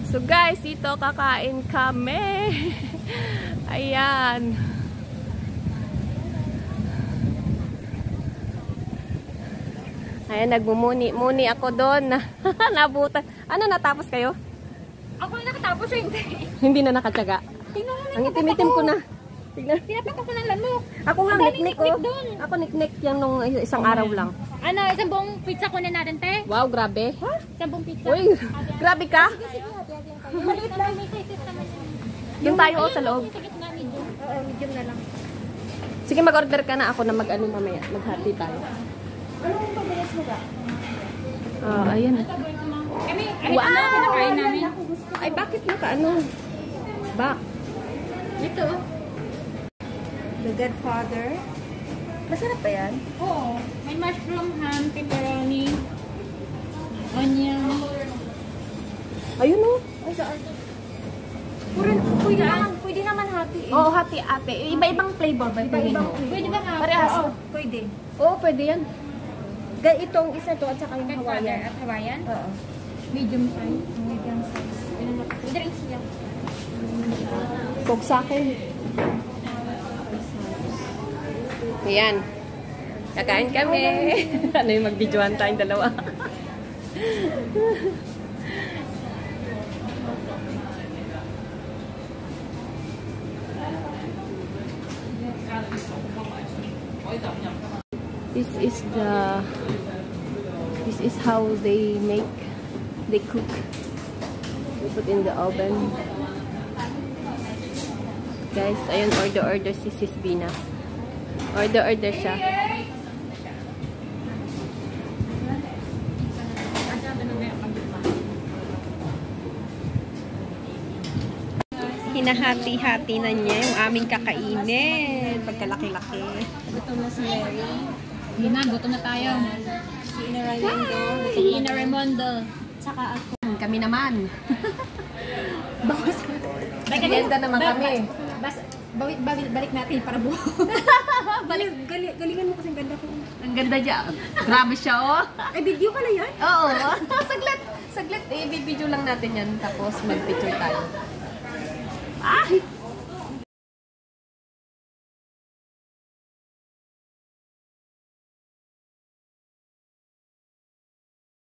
So guys, ito kakain kami. Ayan. Ayan, nagmumuni-muni ako doon. Nabutan. Ano, natapos kayo? Ako na nakatapos o hindi? Hindi na nakatsaga. Ang itim-itim ko na. Tignan. Pinapak ako ng lamok. Ako nga, niknik ko. Ako niknik yan nung isang araw lang. Ano, isang buong pizza kunin natin, te? Wow, grabe. Huh? Isang buong pizza. Uy, grabe ka. Maliit lang, may sizes naman. Yung tayo sa loob. Oo, medium na lang. Sige, mag-order ka na. Ako na mag-ano mamaya. Maghati tayo. Anong pabilis mo ba? Ayan. Kami, ano, pinakain namin. Ay, bakit naka-ano? Back. Ito. The Godfather. Masarap pa yan? Oo. May mushroom, ham, pepperoni, onion. Ayun o. Ay, saan? Pwede naman hati eh. Oo, hati ate. Iba-ibang flavor ba? Iba-ibang Pwede ba nga? Parehas. Oo, pwede. Oo, pwede yan. Itong isa to at saka yung Godfather Hawaiian. at Hawaiian? Oo. Medium size. Medium size. Drinks niya. Coke sa akin. Ayan. Kakain kami. Ano yung mag-videoan tayong dalawa? This is how they cook. They put in the oven. Guys, ayun, order si Sis Bina. Order siya. Hinahati-hati na niya yung aming kakainin. Pagkalaki-laki. Gutom na si Mary. Hindi na, gutom na tayo. Si Ina Raimundo. Si Ina Raimundo. Tsaka ako. Kami naman. Bawas. Ganda naman kami. Balik natin para buo. Galingan mo kasi ang ganda ko. Ang ganda niya. Grabe siya, oh. Ay, video ka na yan? Oo. Saglit. I-video lang natin yan. Tapos mag-picture tayo. Ay!